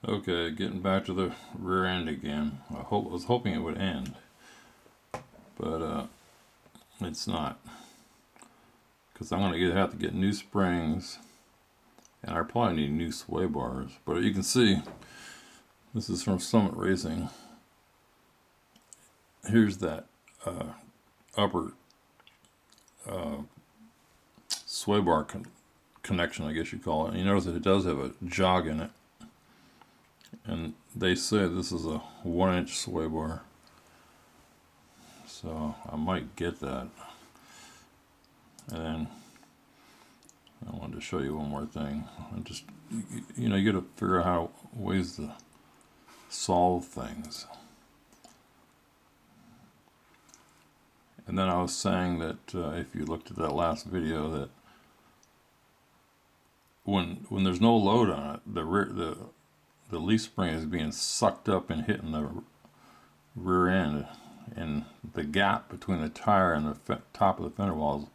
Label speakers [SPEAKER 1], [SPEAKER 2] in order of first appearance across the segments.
[SPEAKER 1] Okay, getting back to the rear end again. I was hoping it would end, but it's not. Because I'm gonna have to get new springs, and I probably need new sway bars. But you can see, this is from Summit Racing. Here's that upper sway bar connection, I guess you call it. And you notice that it does have a jog in it. And they say this is a 1-inch sway bar. So I might get that. And then I wanted to show you one more thing. You got to figure out how ways to solve things. And then I was saying that if you looked at that last video, that when there's no load on it, the leaf spring is being sucked up and hitting the rear end, and the gap between the tire and the top of the fender walls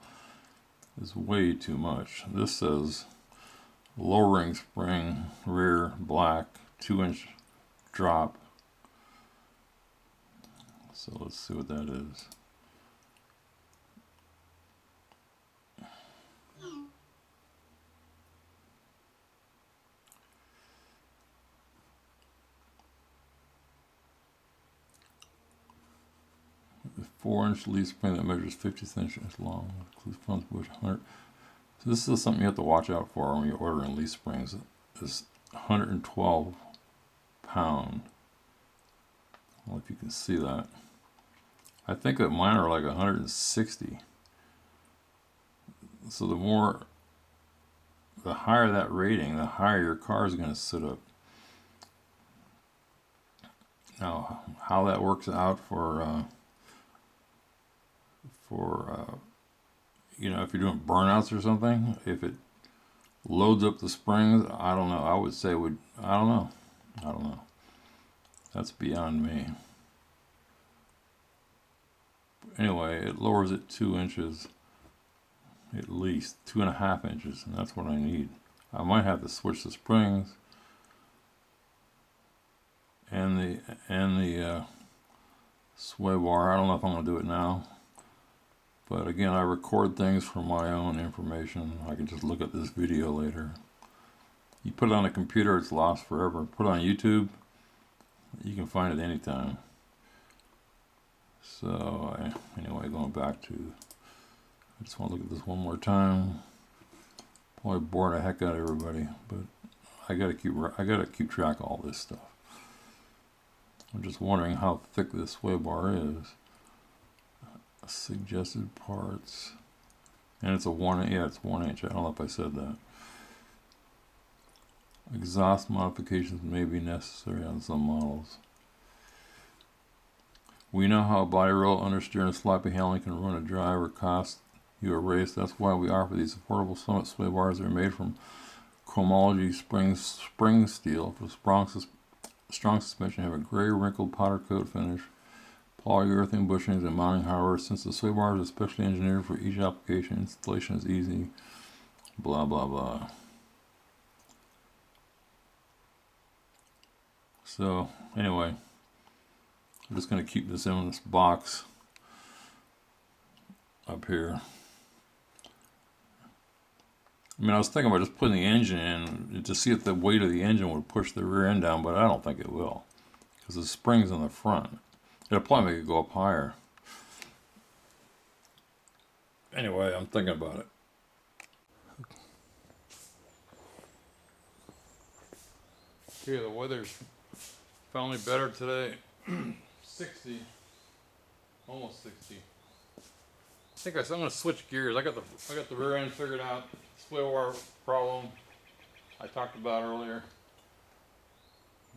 [SPEAKER 1] is way too much. This says lowering spring, rear, black, 2-inch drop. So let's see what that is. A 4-inch leaf spring that measures 50 inches long, includes front bush 100. So this is something you have to watch out for when you're ordering leaf springs. It's 112 pound. Well, if you can see that. I think that mine are like 160. So the higher that rating, the higher your car is going to sit up. Now, how that works out for if you're doing burnouts or something, if it loads up the springs, I don't know. I would say I don't know. That's beyond me. Anyway, it lowers it 2 inches, at least 2.5 inches, and that's what I need. I might have to switch the springs and the sway bar. I don't know if I'm going to do it now. But again, I record things for my own information. I can just look at this video later. You put it on a computer, it's lost forever. Put it on YouTube, you can find it anytime. So anyway, going back to, I just want to look at this one more time. Probably bore the heck out of everybody, but I gotta keep track of all this stuff. I'm just wondering how thick this sway bar is. Suggested parts, and it's it's 1 inch. I don't know if I said that. Exhaust modifications may be necessary on some models. We know how body roll, understeer, and sloppy handling can ruin a drive or cost you a race. That's why we offer these affordable Summit sway bars that are made from Chromology spring steel for strong suspension. Have a gray wrinkled powder coat finish, polyurethane bushings, and mounting hardware. Since the sway bar is especially engineered for each application, installation is easy. Blah blah blah. So anyway, I'm just going to keep this in this box up here. I mean, I was thinking about just putting the engine in to see if the weight of the engine would push the rear end down, but I don't think it will, because the spring's in the front. It'll probably make it go up higher. Anyway, I'm thinking about it. Okay, the weather's finally better today. 60, almost 60. I'm going to switch gears. I got the rear end figured out. Sway bar problem I talked about earlier.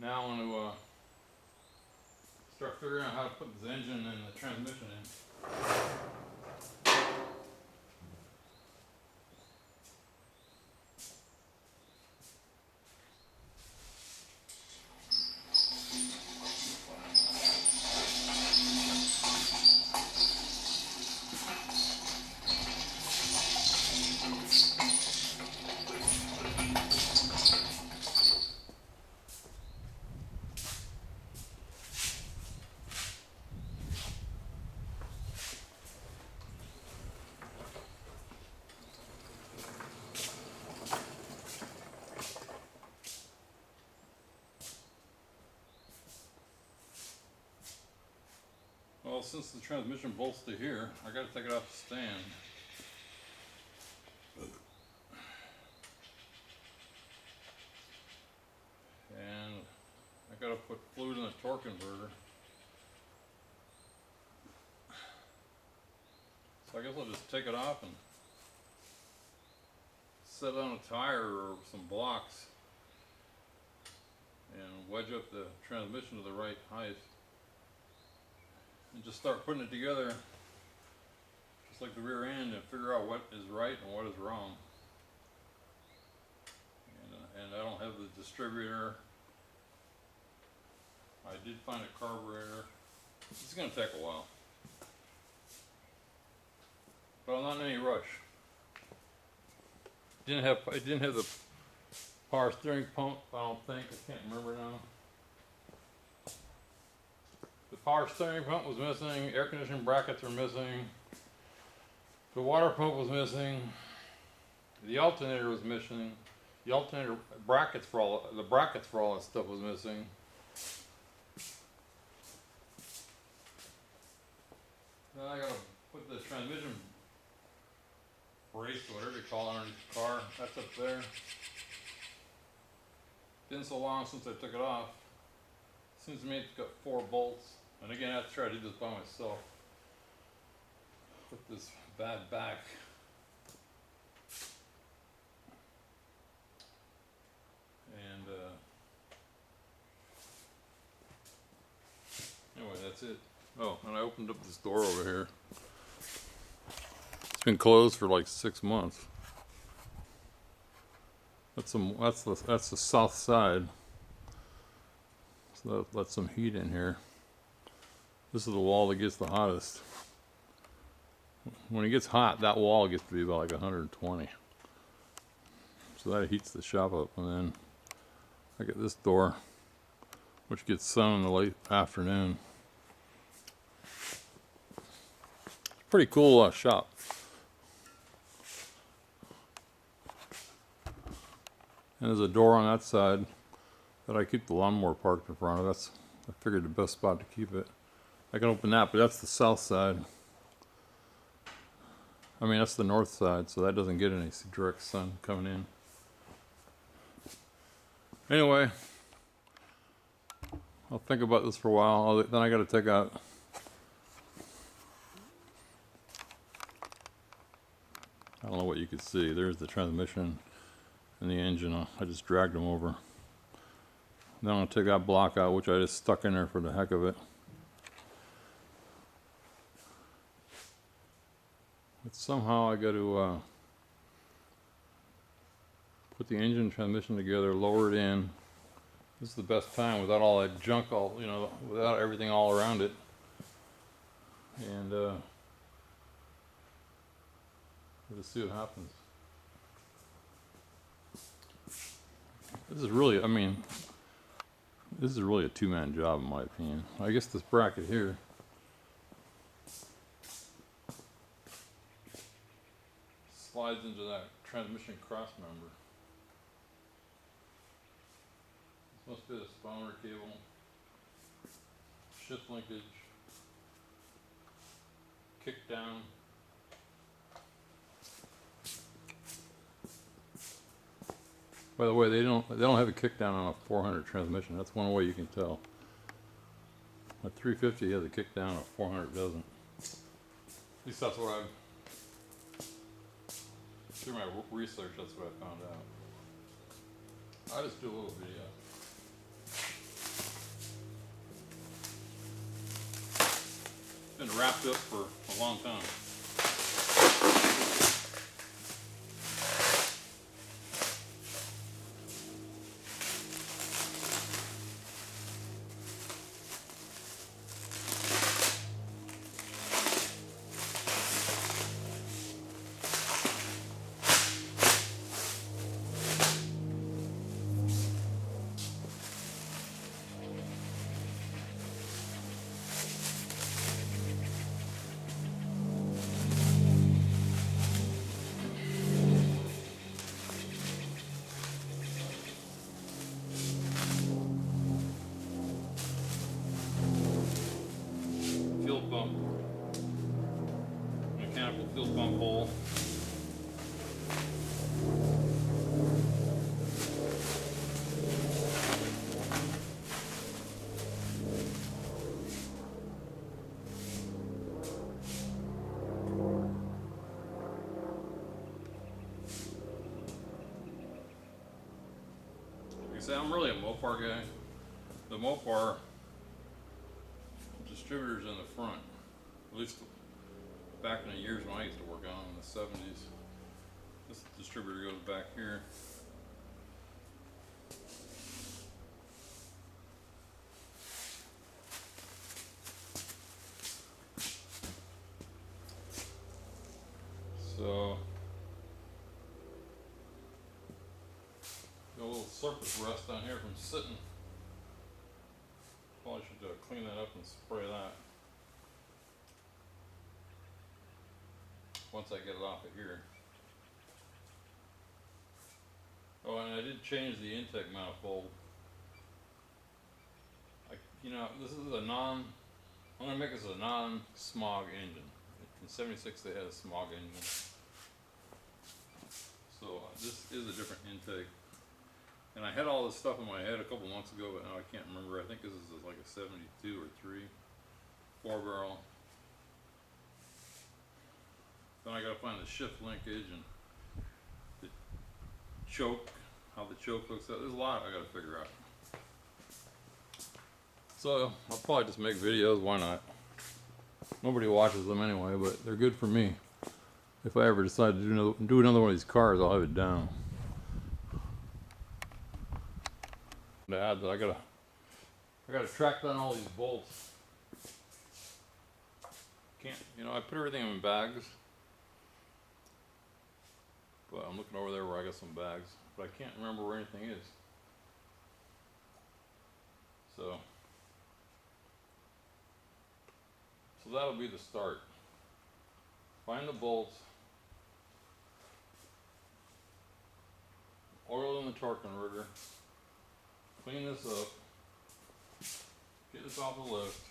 [SPEAKER 1] Now I want to start figuring out how to put this engine and the transmission in. Well, since the transmission bolts to here, I gotta take it off the stand. And I gotta put fluid in the torque converter. So I guess I'll just take it off and set it on a tire or some blocks and wedge up the transmission to the right height and just start putting it together just like the rear end and figure out what is right and what is wrong. And I don't have the distributor. I did find a carburetor. It's going to take a while, but I'm not in any rush. It didn't have the power steering pump, I don't think. I can't remember now. The power steering pump was missing, air conditioning brackets were missing, the water pump was missing, the alternator was missing, the alternator brackets for all that stuff was missing. Then I gotta put the transmission brace, whatever you call it, underneath the car. That's up there. Been so long since I took it off. Seems to me it's got 4 bolts. And again, I have to try to do this by myself. Put this bad back. And anyway, that's it. Oh, and I opened up this door over here. It's been closed for like 6 months. That's the south side. So that lets some heat in here. This is the wall that gets the hottest. When it gets hot, that wall gets to be about like 120. So that heats the shop up, and then I get this door, which gets sun in the late afternoon. Pretty cool shop. And there's a door on that side that I keep the lawnmower parked in front of. I figured the best spot to keep it. I can open that, but that's the south side. I mean, that's the north side, so that doesn't get any direct sun coming in. Anyway, I'll think about this for a while. Then I got to take out. I don't know what you could see. There's the transmission and the engine. I just dragged them over. Then I'm going to take that block out, which I just stuck in there for the heck of it. But somehow I got to put the engine and transmission together, lower it in. This is the best time without all that junk, without everything all around it. And let's see what happens. This is really, this is really a two-man job in my opinion. I guess this bracket here slides into that transmission cross member. This must be the spawner cable. Shift linkage. Kick down. By the way, they don't have a kick down on a 400 transmission. That's one way you can tell. A 350 has a kick down, a 400 doesn't. At least that's what through my research, that's what I found out. I just do a little video. Been wrapped up for a long time. I say, I'm really a Mopar guy. The Mopar distributor's in the front. At least back in the years when I used to work on them in the 70s. This distributor goes back here. So, got a little surface rust on here from sitting. Probably should clean that up and spray that once I get it off of here. Oh, and I did change the intake manifold. You know, this is a I'm gonna make this a non-smog engine. In 76 they had a smog engine. So this is a different intake. And I had all this stuff in my head a couple months ago, but now I can't remember. I think this is like a 72 or 3 4-barrel. Then I gotta find the shift linkage and the choke, how the choke looks out. There's a lot I gotta figure out. So I'll probably just make videos, why not? Nobody watches them anyway, but they're good for me. If I ever decide to do another one of these cars, I'll have it down. To add that I gotta track down all these bolts. Can't, you know, I put everything in bags. But I'm looking over there where I got some bags, but I can't remember where anything is. So that'll be the start. Find the bolts, oil in the torque converter, clean this up, get this off the lift.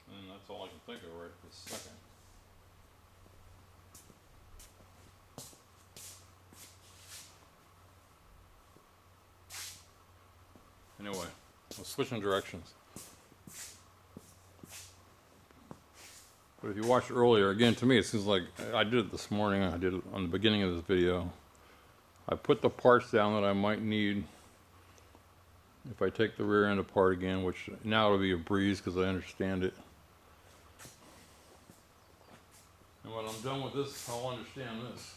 [SPEAKER 1] And that's all I can think of right this second. Anyway, we'll switch in directions. But if you watched earlier, again, to me it seems like I did it this morning. I did it on the beginning of this video. I put the parts down that I might need if I take the rear end apart again, which now it'll be a breeze because I understand it. And when I'm done with this, I'll understand this.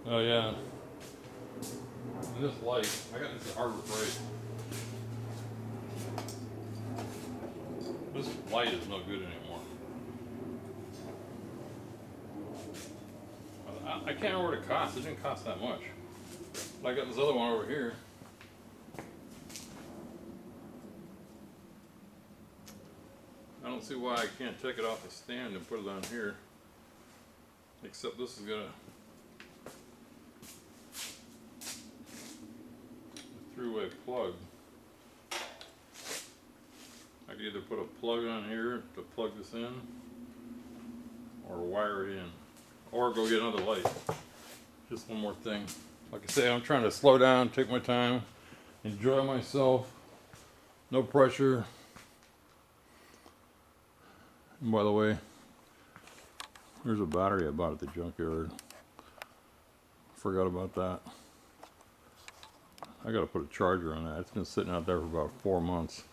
[SPEAKER 1] Oh yeah. This light, I got this at Harbor Freight. This light is no good anymore. I can't remember what it cost. It didn't cost that much. But I got this other one over here. I don't see why I can't take it off the stand and put it on here. Except this is gonna three-way plug. I could either put a plug on here to plug this in, or wire it in, or go get another light. Just one more thing. Like I say, I'm trying to slow down, take my time, enjoy myself, no pressure. And by the way, there's a battery I bought at the junkyard. Forgot about that. I gotta put a charger on that. It's been sitting out there for about 4 months.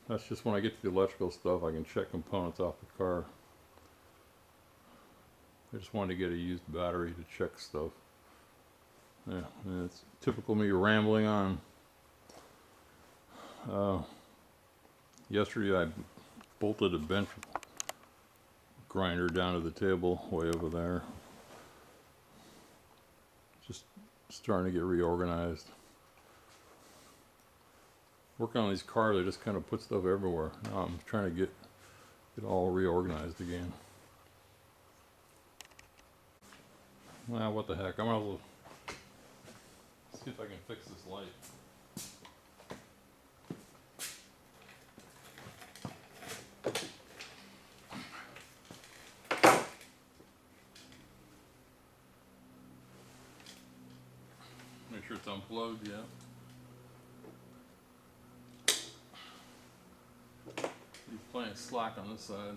[SPEAKER 1] That's just when I get to the electrical stuff, I can check components off the car. I just wanted to get a used battery to check stuff. Yeah, and it's typical me rambling on. Yesterday I bolted a bench grinder down to the table way over there. Just starting to get reorganized. Working on these cars, I just kind of put stuff everywhere. Now I'm trying to get all reorganized again. Well, what the heck, I might as well see if I can fix this light. it's unplugged yet. Leave plenty of slack on this side.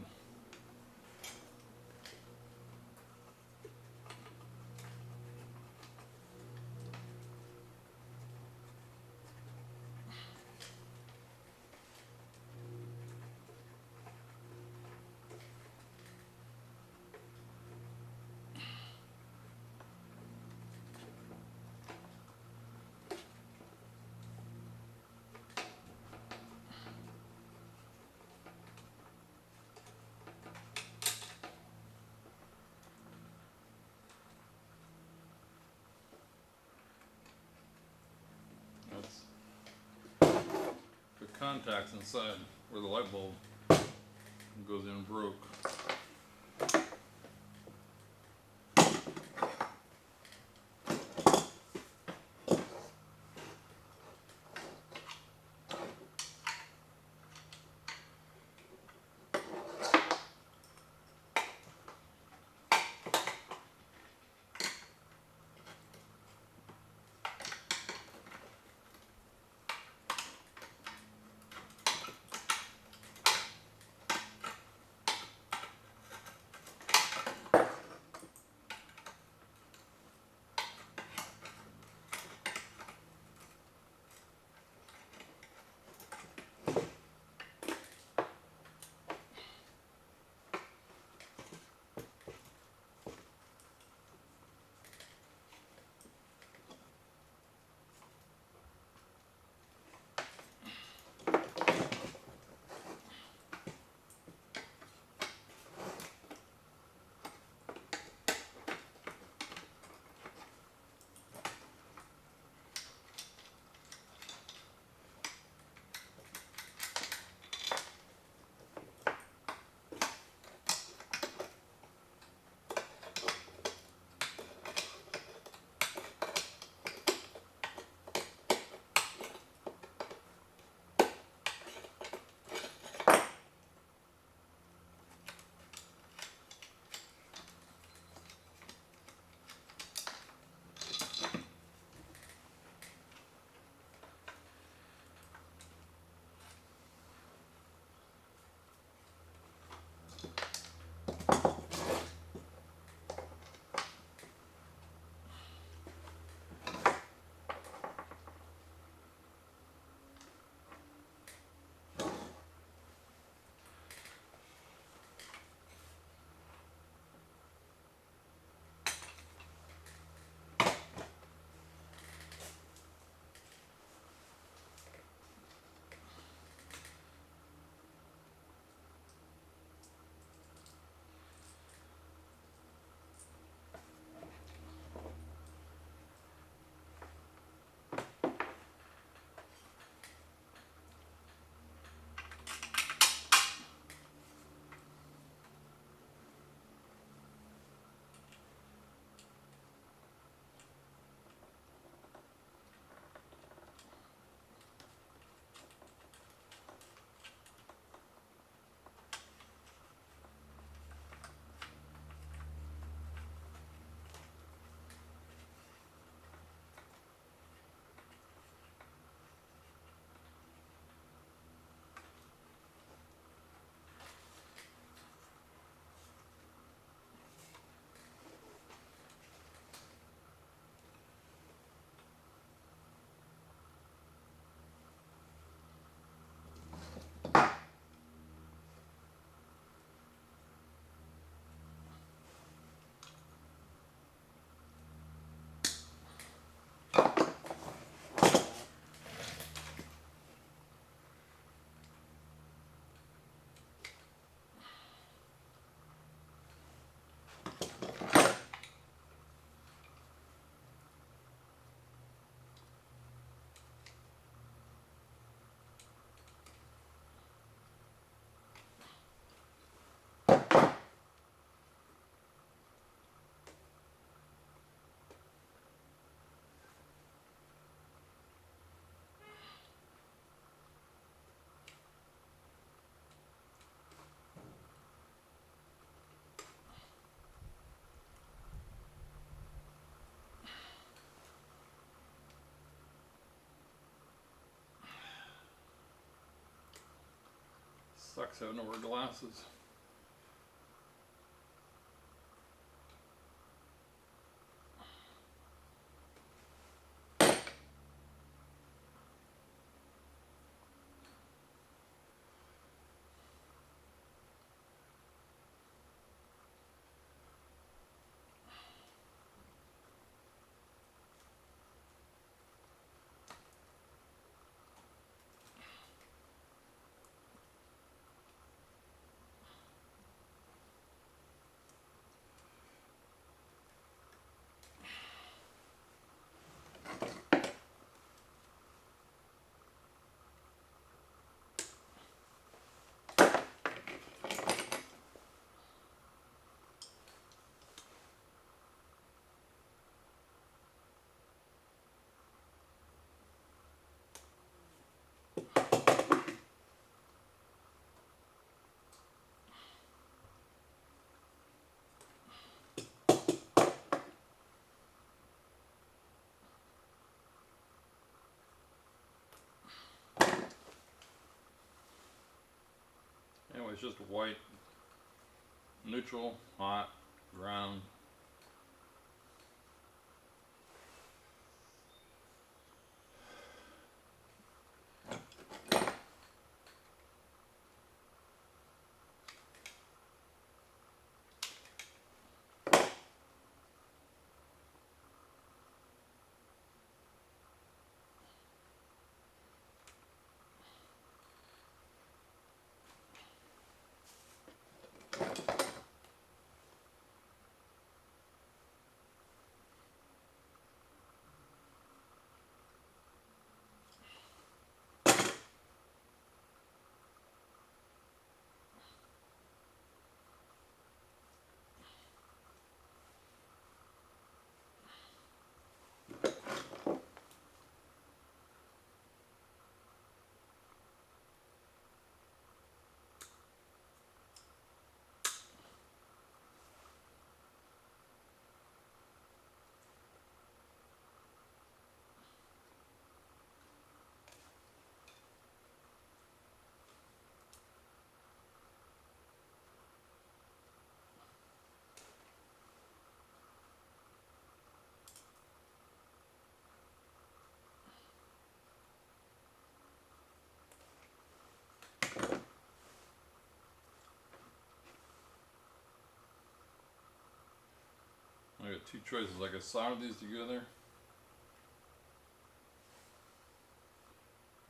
[SPEAKER 1] That's the contacts inside where the light bulb goes in broke. Sucks having to wear glasses. Anyway, it's just white, neutral, hot, ground. I got two choices. I could solder these together,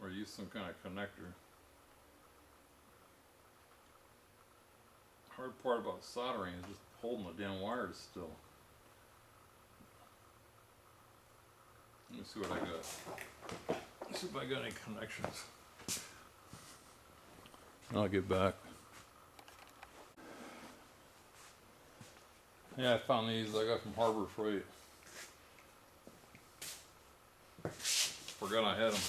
[SPEAKER 1] or use some kind of connector. Hard part about soldering is just holding the damn wires still. Let me see what I got. Let's see if I got any connections. I'll get back. Yeah, I found these. I got from Harbor Freight. Forgot I had them.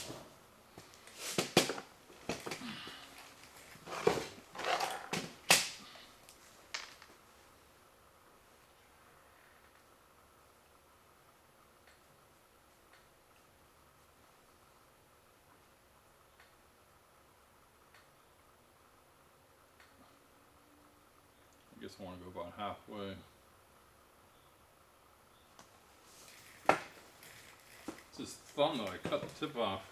[SPEAKER 1] I guess I want to go about halfway. It's this thumb though, I cut the tip off.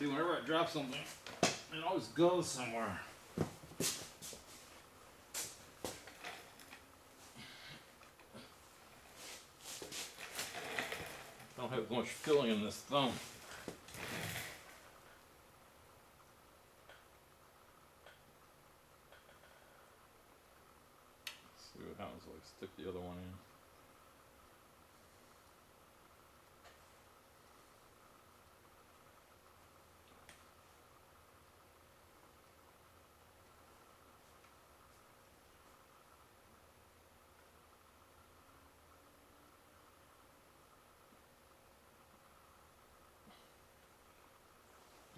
[SPEAKER 1] See, whenever I drop something, it always goes somewhere. I don't have much filling in this thumb. Let's see what happens if I stick the other one in.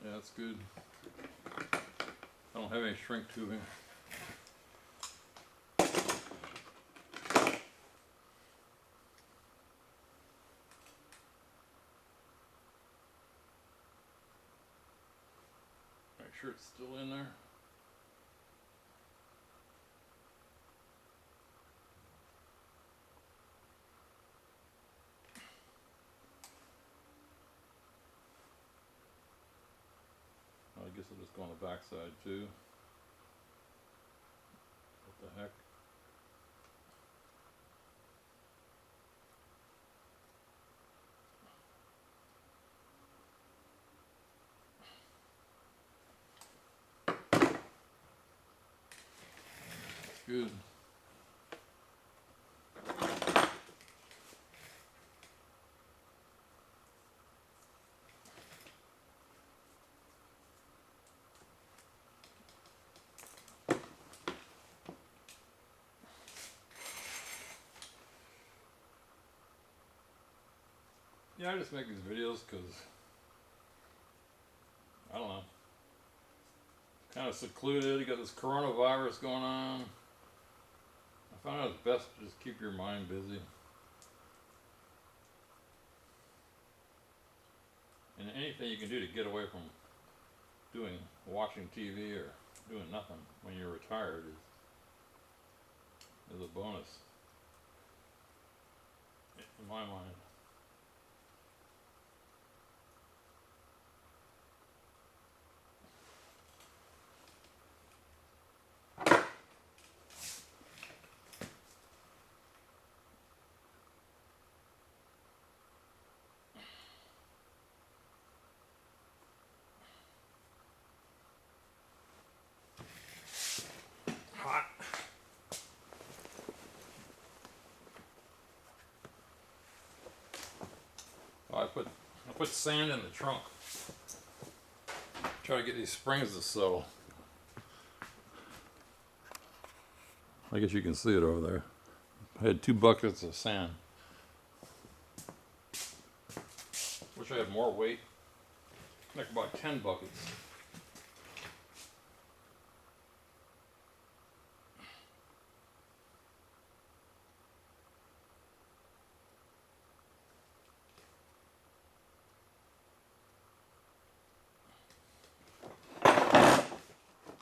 [SPEAKER 1] Yeah, that's good. I don't have any shrink tubing. Make sure it's still in there. guess I'll just go on the back side too. What the heck? Good. Yeah, I just make these videos because, I don't know, kind of secluded. You got this coronavirus going on. I found out it's best to just keep your mind busy. And anything you can do to get away from watching TV or doing nothing when you're retired is a bonus, in my mind. Hot. Oh, I put sand in the trunk. Try to get these springs to settle. I guess you can see it over there. I had 2 buckets of sand. Wish I had more weight. Like about 10 buckets.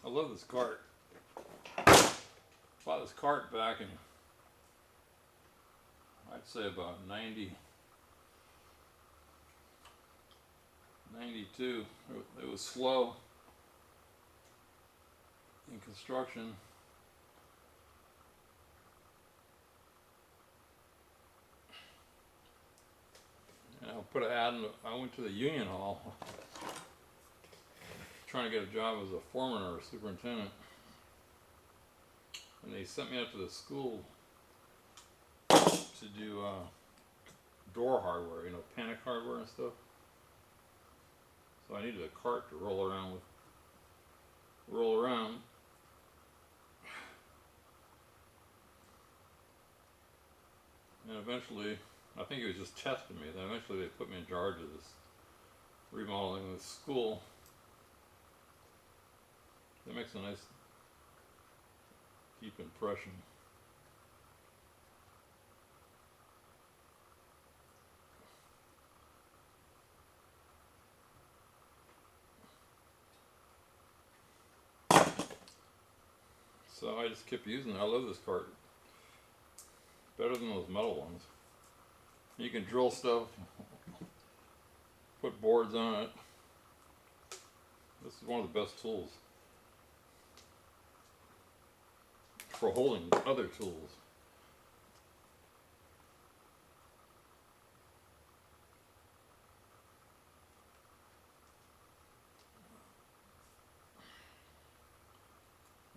[SPEAKER 1] I love this cart. Bought this cart back in, I'd say about 92. It was slow in construction. And I put an ad in I went to the union hall trying to get a job as a foreman or a superintendent. And they sent me out to the school to do door hardware, panic hardware and stuff. So I needed a cart to roll around. And eventually, I think he was just testing me. Then eventually they put me in charge of this remodeling this school. That makes a nice, deep impression. So I just kept using it. I love this cart. Better than those metal ones. You can drill stuff, put boards on it. This is one of the best tools for holding other tools.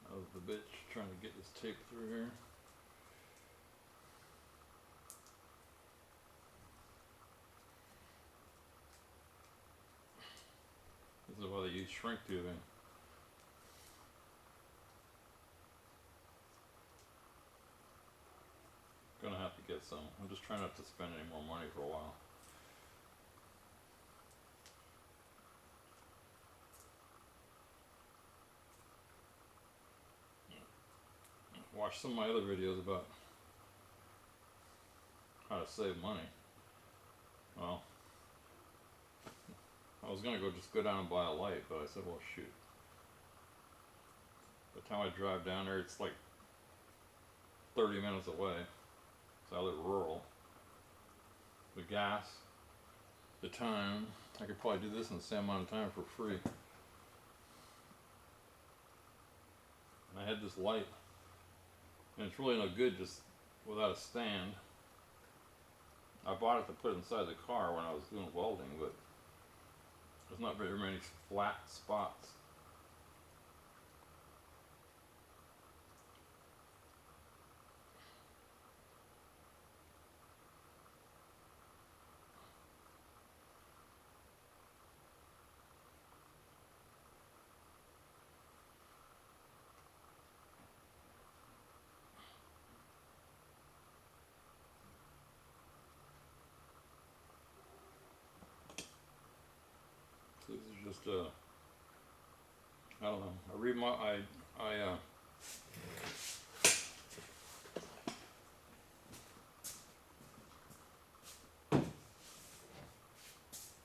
[SPEAKER 1] That was the bitch trying to get this tape through here. This is why they use shrink tubing. Gonna have to get some. I'm just trying not to spend any more money for a while. Watch some of my other videos about how to save money. Well, I was gonna go down and buy a light, but I said, well, shoot. By the time I drive down there, it's like 30 minutes away. So I live rural. The gas, the time, I could probably do this in the same amount of time for free. had this light, and it's really no good just without a stand. I bought it to put inside the car when I was doing welding, but there's not very many flat spots. So this is just I don't know. I read my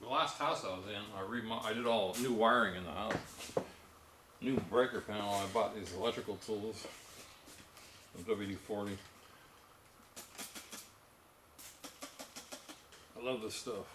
[SPEAKER 1] the last house I was in, I did all new wiring in the house. New breaker panel. I bought these electrical tools from WD-40. I love this stuff.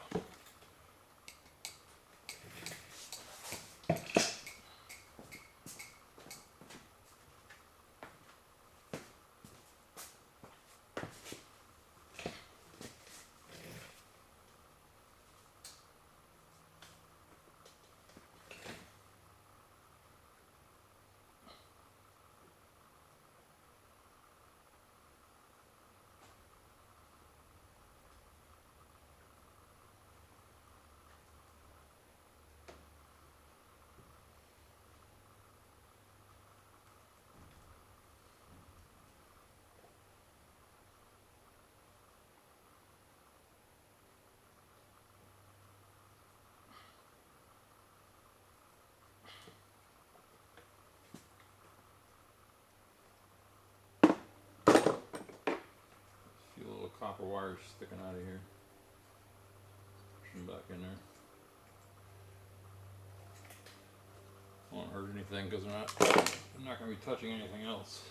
[SPEAKER 1] A few little copper wires sticking out of here. Push them back in there. Won't hurt anything because they're not going to be touching anything else.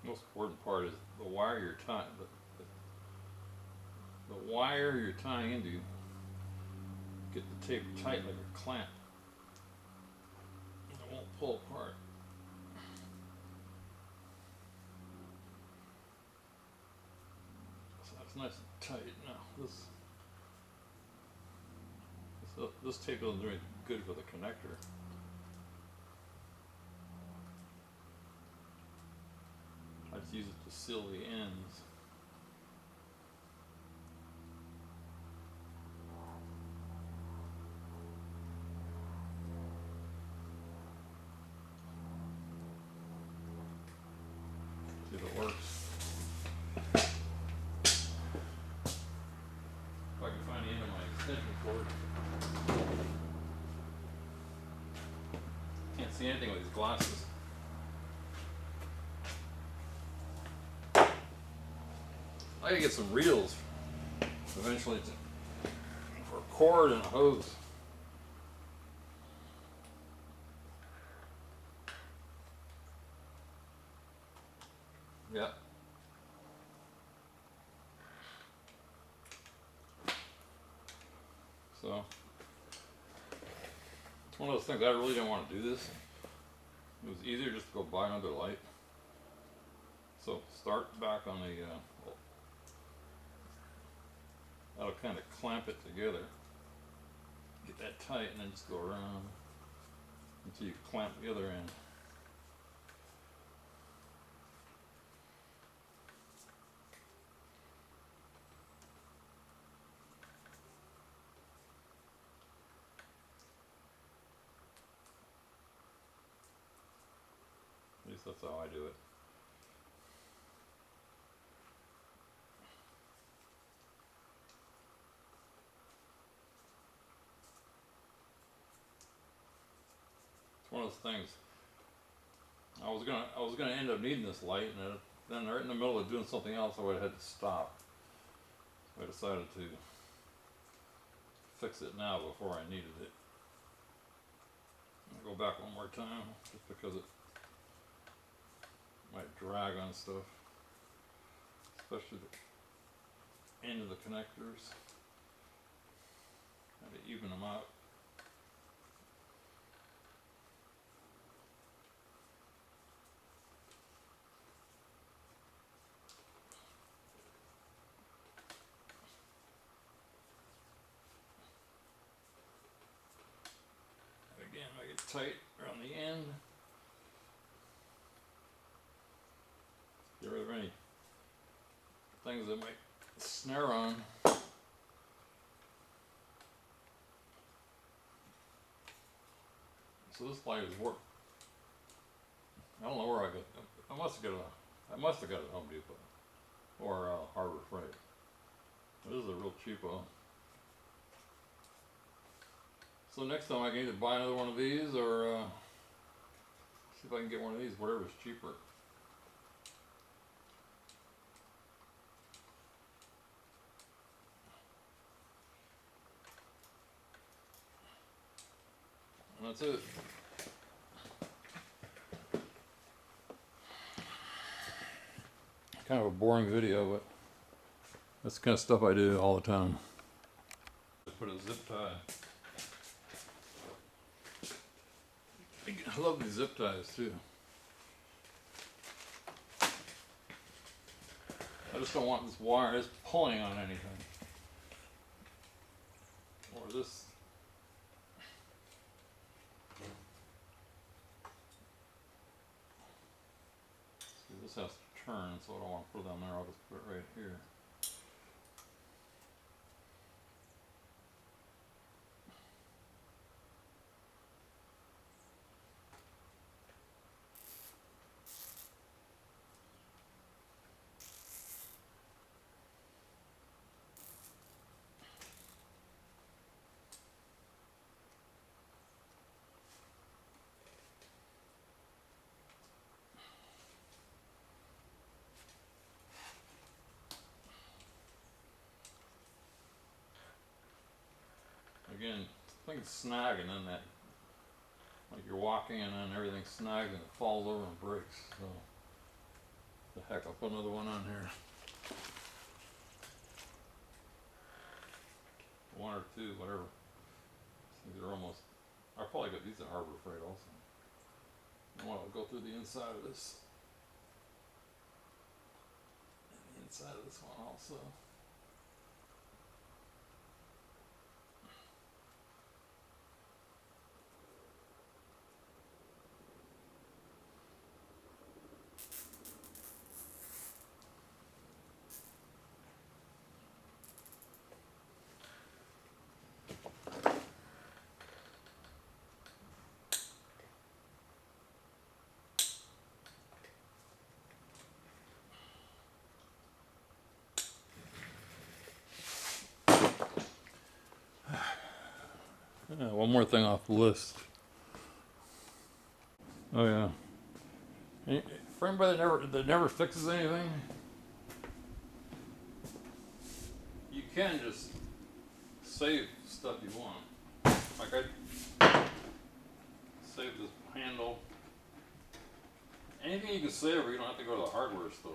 [SPEAKER 1] The most important part is the wire you're tying. The wire you're tying into, get the tape tight like a clamp. It won't pull apart. So that's nice and tight. Now this tape doesn't do any good for the connector. I just use it to seal the ends. See if it works. If I can find the end of my extension cord. Can't see anything with these glasses. I gotta get some reels eventually for a cord and a hose. Yeah. So it's one of those things I really didn't want to do this. It was easier just to go buy another light. So start back on the that'll kind of clamp it together. Get that tight and then just go around until you clamp the other end. At least that's how I do it. It's one of those things. I was gonna end up needing this light, and then right in the middle of doing something else, I would have had to stop. So I decided to fix it now before I needed it. I'll go back one more time just because it might drag on stuff, especially the end of the connectors. Try to even them out. Again, make it tight around the end. Get rid of any things that might snare on. So this light is work. I don't know where I got. I must have got it at Home Depot or Harbor Freight. This is a real cheapo. So next time I can either buy another one of these or see if I can get one of these, whatever's cheaper. And that's it. Kind of a boring video, but that's the kind of stuff I do all the time. I put a zip tie. I love these zip ties too. I just don't want this wire just pulling on anything. Or this. See, this has to turn, so I don't want to put it on there. I'll just put it right here. Again, things snagging in that, like you're walking and then everything snags and it falls over and breaks. So, the heck, I'll put another one on here. One or two, whatever. These are almost, I probably got these at Harbor Freight also. I want to go through the inside of this. And the inside of this one also. One more thing off the list. Oh yeah. For anybody that never fixes anything, you can just save stuff you want. Like I saved this handle. Anything you can save, or you don't have to go to the hardware store.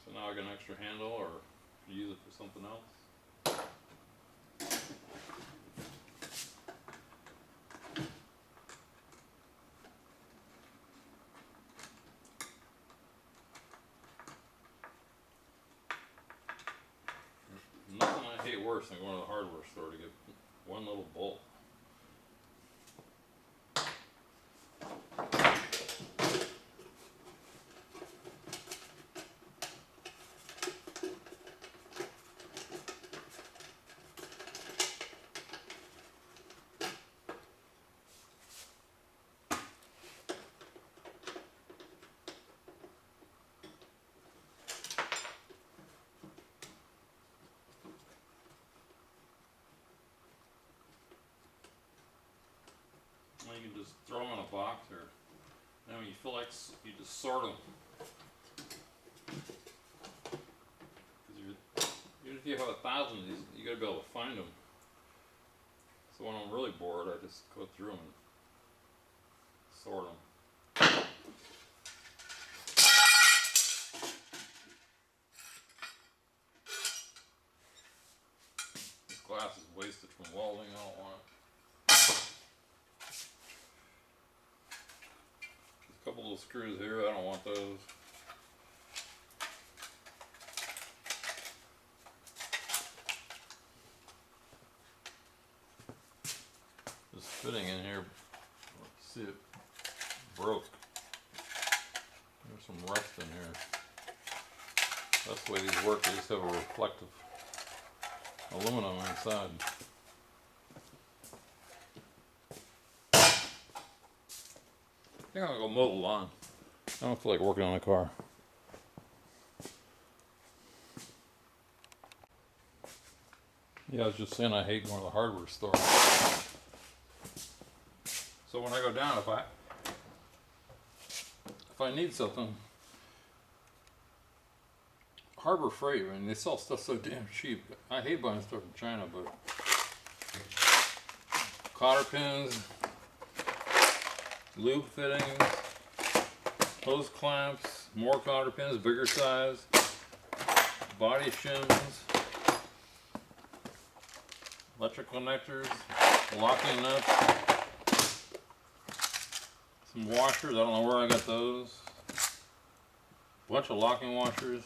[SPEAKER 1] So now I got an extra handle, or use it for something else. Nothing I hate worse than going to the hardware store to get one little bolt. You can just throw them in a box, or then when you feel like you just sort them. you have 1,000 of these, you gotta be able to find them. So when I'm really bored, I just go through them and sort them. This glass is wasted from welding, I don't want it. There's a couple little screws here, I don't want those. This fitting in here, let's see, it broke. There's some rust in here. That's the way these work, they just have a reflective aluminum inside. I think I'm gonna go mow the lawn. I don't feel like working on the car. Yeah, I was just saying I hate going to the hardware store. So when I go down, if I need something, Harbor Freight, I mean, they sell stuff so damn cheap. I hate buying stuff from China, but cotter pins, lube fittings, hose clamps, more cotter pins, bigger size, body shims, electrical connectors, locking nuts, some washers, I don't know where I got those, a bunch of locking washers,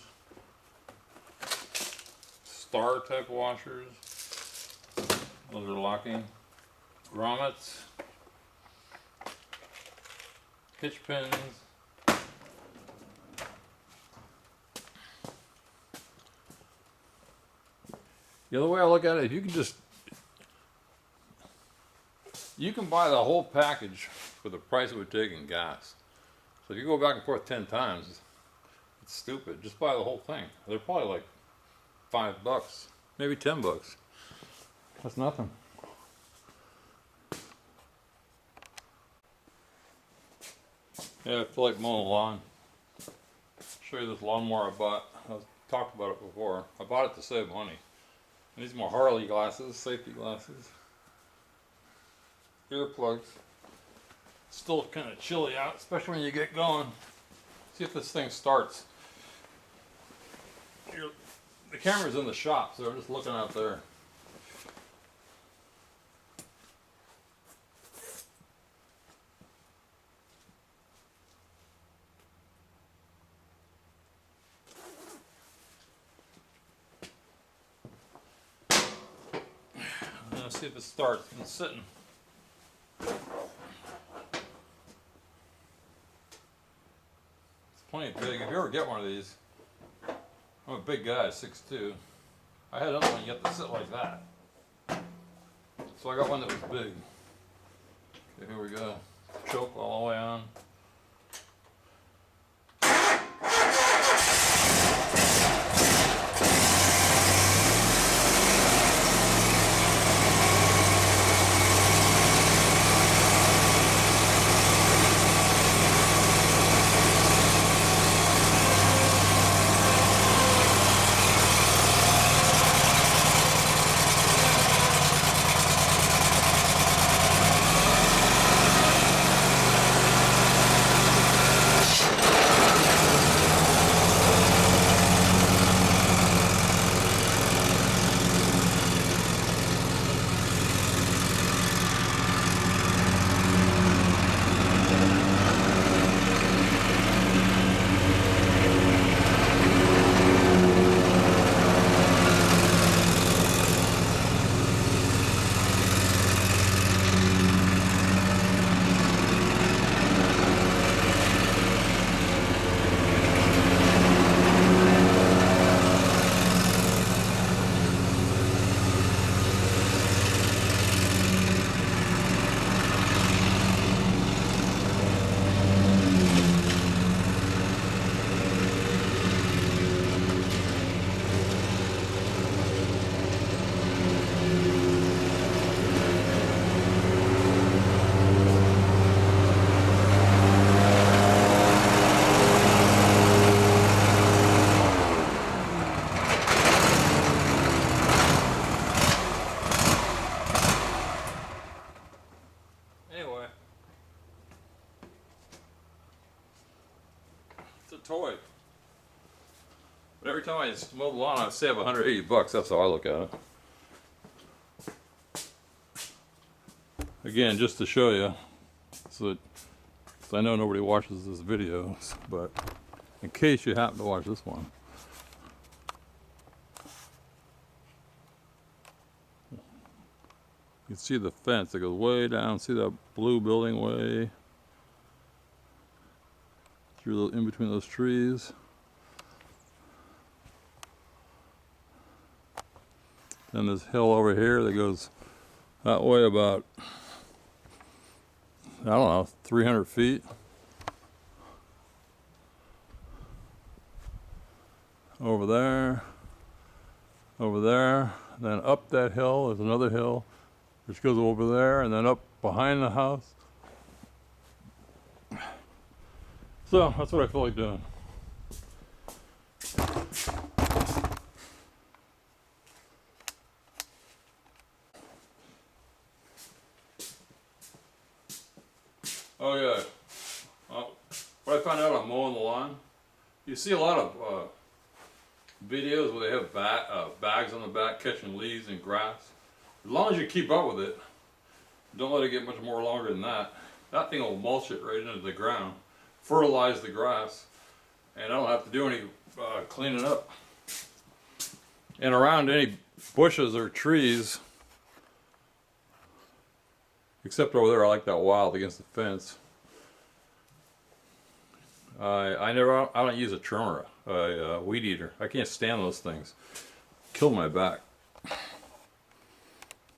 [SPEAKER 1] star type washers, those are locking, grommets, hitch pins, the other way I look at it, if you can buy the whole package for the price it would take in gas. So if you go back and forth 10 times, it's stupid. Just buy the whole thing. They're probably like $5, maybe $10. That's nothing. Yeah, I feel like mowing the lawn. Show you this lawnmower I bought. I've talked about it before. I bought it to save money. And these are my Harley glasses, safety glasses. Earplugs. Still kind of chilly out, especially when you get going. See if this thing starts. The camera's in the shop, so I'm just looking out there. Let's see if it starts. It's sitting. It's plenty big. If you ever get one of these, I'm a big guy, 6'2". I had another one you have to sit like that. So I got one that was big. Okay, here we go. Choke all the way on. every time I mow the lawn, I save $180. That's how I look at it. Again, just to show you, so I know nobody watches this video, but in case you happen to watch this one. You can see the fence that goes way down. See that blue building way through in between those trees. Then this hill over here that goes that way about, I don't know, 300 feet. Over there, then up that hill, there's another hill, which goes over there, and then up behind the house. So, that's what I feel like doing. Oh yeah, what I found out on mowing the lawn, you see a lot of videos where they have bags on the back catching leaves and grass. As long as you keep up with it, don't let it get much more longer than that. That thing will mulch it right into the ground, fertilize the grass, and I don't have to do any cleaning up. And around any bushes or trees, except over there, I like that wild against the fence. I don't use a trimmer, a weed eater. I can't stand those things. Kill my back.